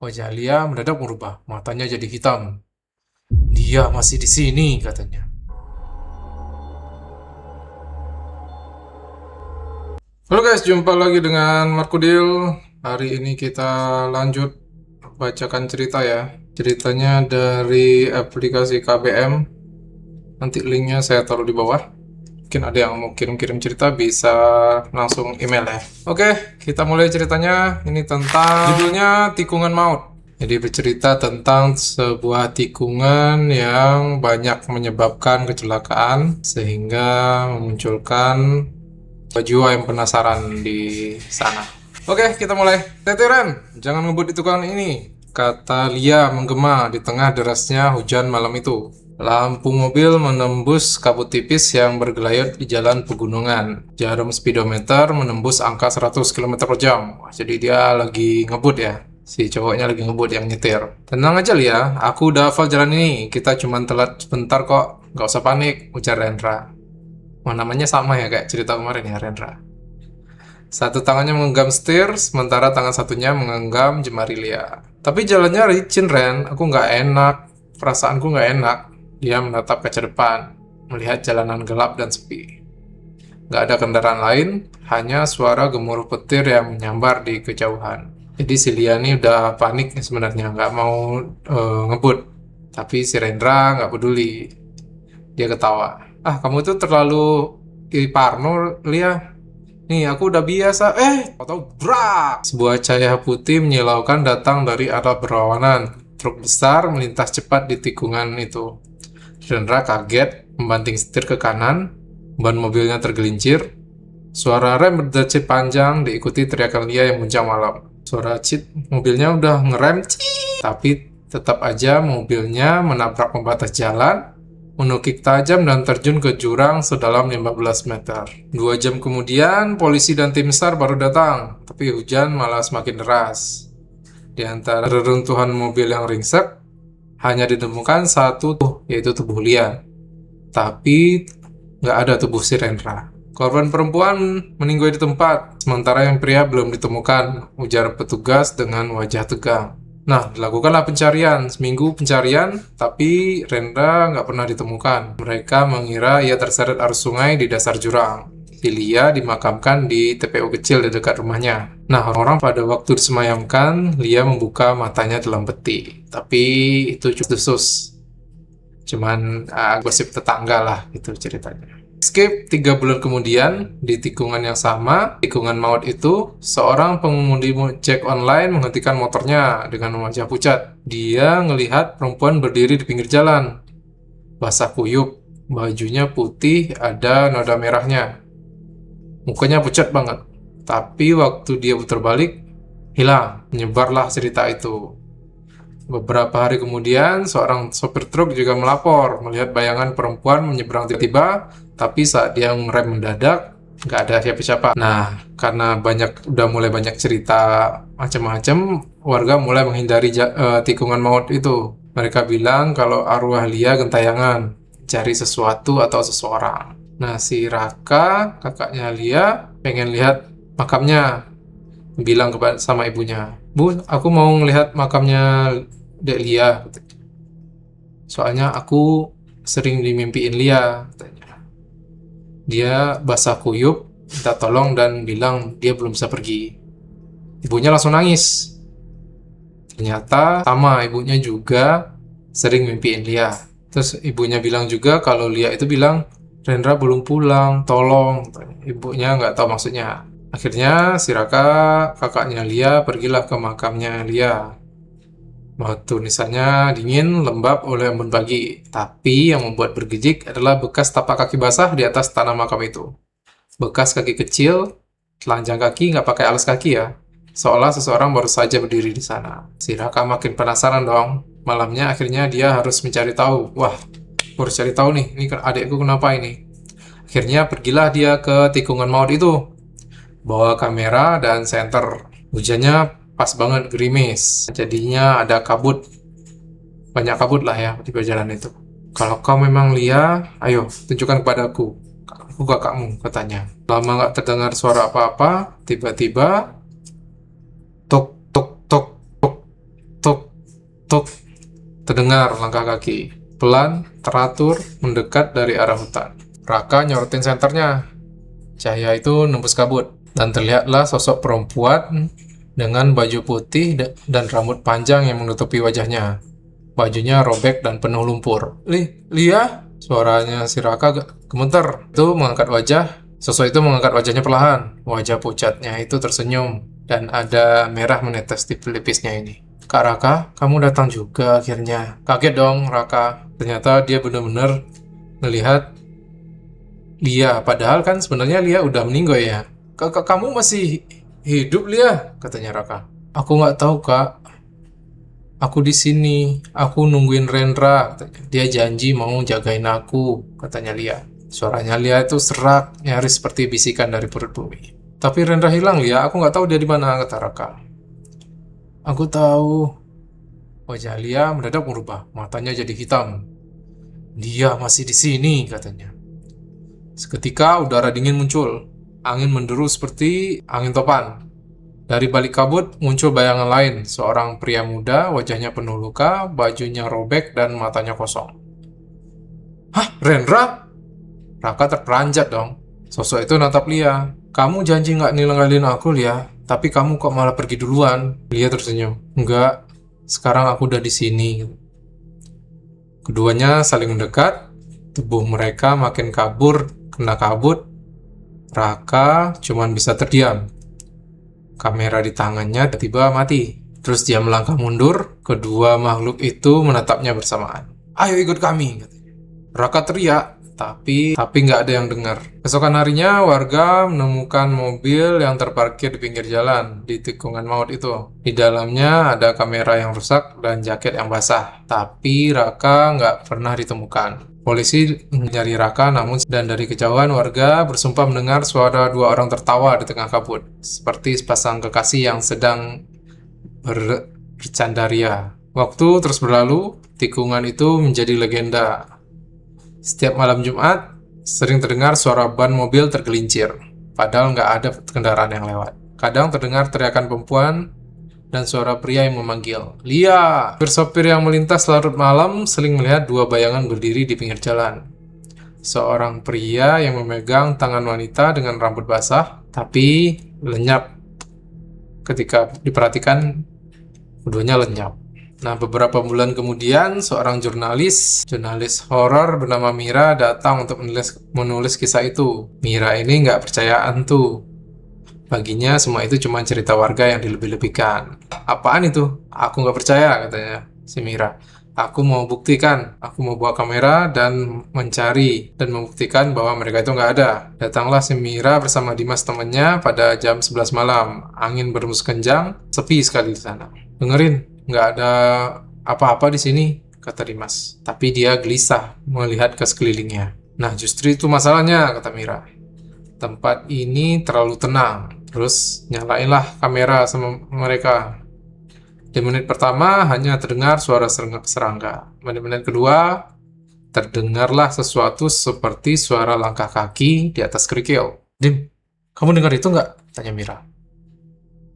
Wajah Lia mendadak berubah, matanya jadi hitam. Dia masih di sini, katanya. Halo guys, jumpa lagi dengan Markudil. Hari ini kita lanjut bacakan cerita ya. Ceritanya dari aplikasi KBM. Nanti linknya saya taruh di bawah. Mungkin ada yang mau kirim-kirim cerita bisa langsung email ya. Oke, kita mulai ceritanya. Ini tentang judulnya Tikungan Maut. Jadi bercerita tentang sebuah tikungan yang banyak menyebabkan kecelakaan sehingga memunculkan jiwa yang penasaran di sana. Oke, kita mulai. Teteran, jangan ngebut di tikungan ini, kata Lia menggema di tengah derasnya hujan malam itu. Lampu mobil menembus kabut tipis yang bergelayut di jalan pegunungan. Jarum speedometer menembus angka 100 km per jam. Wah, jadi dia lagi ngebut ya. Si cowoknya lagi ngebut yang nyetir. Tenang aja Lia, aku udah hafal jalan ini. Kita cuma telat sebentar kok. Gak usah panik, ujar Rendra. Wah, namanya sama ya kayak cerita kemarin ya, Rendra. Satu tangannya menggenggam setir, sementara tangan satunya menggenggam jemari Lia. Tapi jalannya licin, Ren. Aku nggak enak. Perasaanku nggak enak. Dia menatap kaca depan, melihat jalanan gelap dan sepi. Nggak ada kendaraan lain, hanya suara gemuruh petir yang menyambar di kejauhan. Jadi si Lia ini udah panik sebenarnya, nggak mau ngebut. Tapi si Rendra nggak peduli. Dia ketawa. Ah, kamu tuh terlalu parno, Lia. Nih, aku udah biasa. Atau brak! Sebuah cahaya putih menyilaukan datang dari arah berlawanan. Truk besar melintas cepat di tikungan itu. Rendra kaget, membanting setir ke kanan. Ban mobilnya tergelincir. Suara rem berdecit panjang diikuti teriakan Lia yang muncang malam. Suara cit, mobilnya udah ngerem, tapi tetap aja mobilnya menabrak pembatas jalan, menukik tajam dan terjun ke jurang sedalam 15 meter. 2 jam kemudian, polisi dan tim SAR baru datang, tapi hujan malah semakin deras. Di antara reruntuhan mobil yang ringsek, hanya ditemukan satu yaitu tubuh Lia. Tapi nggak ada tubuh si Rendra. Korban perempuan meninggal di tempat, sementara yang pria belum ditemukan, ujar petugas dengan wajah tegang. Nah, dilakukanlah pencarian. Seminggu pencarian, tapi Rendra nggak pernah ditemukan. Mereka mengira ia terseret arus sungai di dasar jurang. Lia dimakamkan di TPU kecil di dekat rumahnya. Nah, orang-orang pada waktu disemayamkan, Lia membuka matanya dalam peti. Tapi itu khusus. Cuman gosip tetangga lah, itu ceritanya. Skip 3 bulan kemudian, di tikungan yang sama, tikungan maut itu, seorang pengemudi ojek online menghentikan motornya dengan wajah pucat. Dia ngelihat perempuan berdiri di pinggir jalan. Basah kuyup, bajunya putih, ada noda merahnya. Mukanya pucat banget. Tapi waktu dia putar balik, hilang. Menyebarlah cerita itu. Beberapa hari kemudian, seorang sopir truk juga melapor melihat bayangan perempuan menyeberang tiba-tiba, tapi saat dia ngerem mendadak, nggak ada siapa-siapa. Nah, karena udah mulai banyak cerita macam-macam, warga mulai menghindari tikungan maut itu. Mereka bilang kalau arwah Lia gentayangan, cari sesuatu atau seseorang. Nah, si Raka, kakaknya Lia, pengen lihat makamnya. Bilang sama ibunya, Bu, aku mau ngelihat makamnya Dek Lia. Soalnya aku sering dimimpiin Lia, katanya. Dia basah kuyup, minta tolong dan bilang dia belum bisa pergi. Ibunya langsung nangis. Ternyata sama ibunya juga sering mimpiin Lia. Terus ibunya bilang juga kalau Lia itu bilang, Rendra belum pulang, tolong. Ibunya nggak tahu maksudnya. Akhirnya si Raka, kakaknya Lia, pergilah ke makamnya Lia. Batu nisannya dingin, lembab oleh embun pagi. Tapi yang membuat bergejik adalah bekas tapak kaki basah di atas tanah makam itu. Bekas kaki kecil, telanjang kaki nggak pakai alas kaki ya. Seolah seseorang baru saja berdiri di sana. Si Raka makin penasaran dong. Malamnya akhirnya dia harus mencari tahu. Wah, harus cari tahu nih, ini adikku kenapa ini. Akhirnya pergilah dia ke tikungan maut itu. Bawa kamera dan senter. Hujannya pas banget gerimis. Jadinya ada kabut. Banyak kabut lah ya di perjalanan itu. Kalau kau memang Lia, ayo tunjukkan kepadaku. Aku kakakmu, katanya. Lama gak terdengar suara apa-apa, tiba-tiba tok tok tok tok. tuk, terdengar langkah kaki. Pelan, teratur, mendekat dari arah hutan. Raka nyorotin senternya. Cahaya itu nembus kabut, dan terlihatlah sosok perempuan dengan baju putih dan rambut panjang yang menutupi wajahnya. Bajunya robek dan penuh lumpur. Lia? Suaranya si Raka gemeter. Sosok itu mengangkat wajahnya perlahan. Wajah pucatnya itu tersenyum, dan ada merah menetes di pelipisnya ini. Kak Raka, kamu datang juga akhirnya. Kaget dong Raka. Ternyata dia benar-benar melihat Lia. Padahal kan sebenarnya Lia udah meninggal ya. Kamu masih hidup Lia? Katanya Raka. Aku nggak tahu kak. Aku di sini. Aku nungguin Rendra. Dia janji mau jagain aku. Katanya Lia. Suaranya Lia itu serak, nyaris seperti bisikan dari perut bumi. Tapi Rendra hilang Lia. Aku nggak tahu dia di mana, kata Raka. Aku tahu. Wajah Lia mendadak berubah, matanya jadi hitam. Dia masih di sini, katanya. Seketika udara dingin muncul, angin menderu seperti angin topan. Dari balik kabut muncul bayangan lain, seorang pria muda, wajahnya penuh luka, bajunya robek dan matanya kosong. Hah, Rendra? Raka terperanjat dong. Sosok itu natap Lia. Kamu janji nggak ninggalin aku, Lia? Tapi kamu kok malah pergi duluan? Lia tersenyum. Enggak, sekarang aku udah di sini. Keduanya saling mendekat. Tubuh mereka makin kena kabut. Raka cuman bisa terdiam. Kamera di tangannya tiba-tiba mati. Terus dia melangkah mundur. Kedua makhluk itu menatapnya bersamaan. Ayo ikut kami, katanya. Raka teriak. Tapi nggak ada yang dengar. Keesokan harinya, warga menemukan mobil yang terparkir di pinggir jalan di tikungan maut itu. Di dalamnya ada kamera yang rusak dan jaket yang basah. Tapi Raka nggak pernah ditemukan. Polisi mencari Raka, namun dan dari kejauhan warga bersumpah mendengar suara dua orang tertawa di tengah kabut, seperti sepasang kekasih yang sedang bercandaria. Waktu terus berlalu, tikungan itu menjadi legenda. Setiap malam Jumat, sering terdengar suara ban mobil tergelincir, padahal nggak ada kendaraan yang lewat. Kadang terdengar teriakan perempuan dan suara pria yang memanggil, Lia! Sopir yang melintas larut malam sering melihat dua bayangan berdiri di pinggir jalan. Seorang pria yang memegang tangan wanita dengan rambut basah, tapi lenyap. Ketika diperhatikan, keduanya lenyap. Nah, beberapa bulan kemudian, seorang jurnalis horor bernama Mira datang untuk menulis kisah itu. Mira ini nggak percaya hantu. Baginya semua itu cuma cerita warga yang dilebih-lebihkan. Apaan itu? Aku nggak percaya, katanya si Mira. Aku mau buktikan. Aku mau bawa kamera dan mencari dan membuktikan bahwa mereka itu nggak ada. Datanglah si Mira bersama Dimas temannya pada jam 11 malam. Angin berhembus kencang, sepi sekali di sana. Dengerin. Nggak ada apa-apa di sini, kata Dimas. Tapi dia gelisah melihat ke sekelilingnya. Nah, justru itu masalahnya, kata Mira. Tempat ini terlalu tenang. Terus nyalainlah kamera sama mereka. Di menit pertama hanya terdengar suara serangga. Menit-menit kedua terdengarlah sesuatu seperti suara langkah kaki di atas kerikil. Dim, kamu dengar itu nggak? Tanya Mira.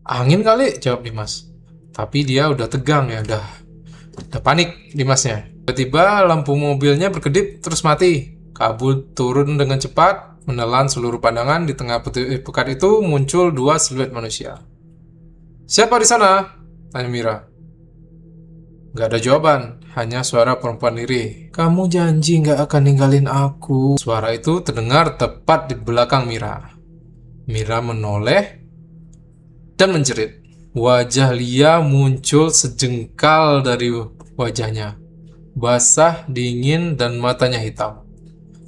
Angin kali, jawab Dimas. Tapi dia udah tegang ya, udah panik Dimasnya. Tiba-tiba lampu mobilnya berkedip terus mati. Kabut turun dengan cepat, menelan seluruh pandangan. Di tengah pekat itu muncul dua siluet manusia. Siapa di sana? Tanya Mira. Gak ada jawaban, hanya suara perempuan lirih. Kamu janji gak akan ninggalin aku. Suara itu terdengar tepat di belakang Mira. Mira menoleh dan menjerit. Wajah Lia muncul sejengkal dari wajahnya. Basah, dingin, dan matanya hitam.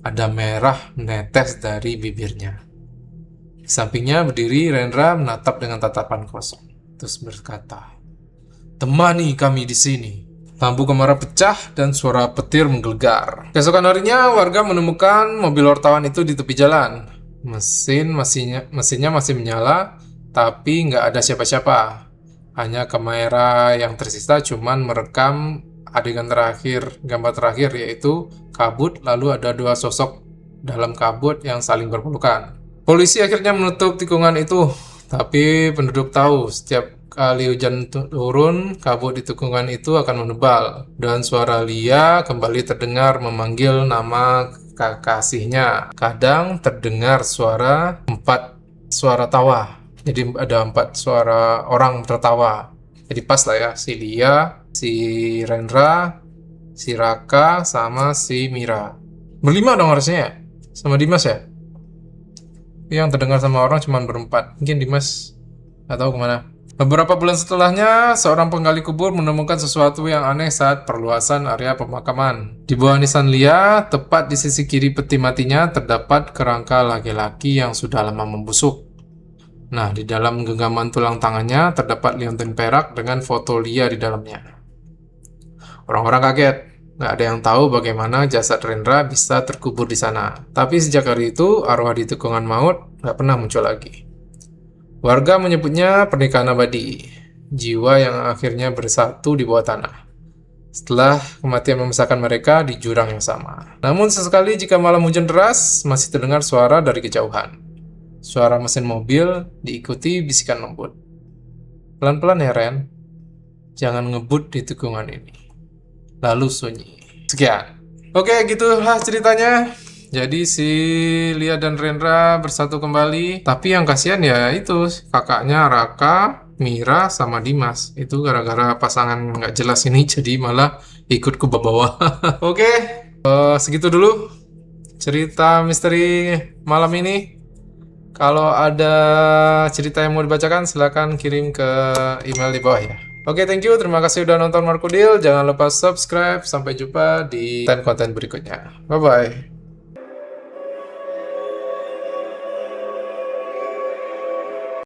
Ada merah menetes dari bibirnya. Di sampingnya berdiri Rendra menatap dengan tatapan kosong. Terus berkata, temani kami di sini. Lampu kamera pecah dan suara petir menggelegar. Keesokan harinya warga menemukan mobil wartawan itu di tepi jalan. Mesinnya masih menyala, tapi nggak ada siapa-siapa. Hanya kamera yang tersisa cuman merekam adegan terakhir, gambar terakhir yaitu kabut, lalu ada dua sosok dalam kabut yang saling berpelukan. Polisi akhirnya menutup tikungan itu, tapi penduduk tahu setiap kali hujan turun, kabut di tikungan itu akan menebal, dan suara Lia kembali terdengar memanggil nama kekasihnya. Kadang terdengar empat suara tawa. Jadi ada 4 suara orang tertawa. Jadi pas lah ya, si Lia, si Rendra, si Raka, sama si Mira. Berlima dong harusnya ya? Sama Dimas ya? Yang terdengar sama orang cuma berempat. Mungkin Dimas nggak tahu kemana. Beberapa bulan setelahnya, seorang penggali kubur menemukan sesuatu yang aneh saat perluasan area pemakaman. Di bawah nisan Lia, tepat di sisi kiri peti matinya, terdapat kerangka laki-laki yang sudah lama membusuk. Nah, di dalam genggaman tulang tangannya terdapat liontin perak dengan foto Lia di dalamnya. Orang-orang kaget. Nggak ada yang tahu bagaimana jasad Rendra bisa terkubur di sana. Tapi sejak hari itu, arwah di tikungan maut nggak pernah muncul lagi. Warga menyebutnya pernikahan abadi, jiwa yang akhirnya bersatu di bawah tanah. Setelah kematian memisahkan mereka di jurang yang sama. Namun sesekali jika malam hujan deras, masih terdengar suara dari kejauhan. Suara mesin mobil diikuti bisikan lembut. Pelan-pelan ya Ren, jangan ngebut di tikungan ini. Lalu sunyi. Sekian. Oke, gitulah ceritanya. Jadi si Lia dan Rendra bersatu kembali. Tapi yang kasihan ya itu kakaknya Raka, Mira, sama Dimas. Itu gara-gara pasangan nggak jelas ini jadi malah ikut ke bawah. Oke, segitu dulu cerita misteri malam ini. Kalau ada cerita yang mau dibacakan silahkan kirim ke email di bawah ya. Oke, thank you. Terima kasih udah nonton Markudil. Jangan lupa subscribe. Sampai jumpa di konten berikutnya. Bye-bye.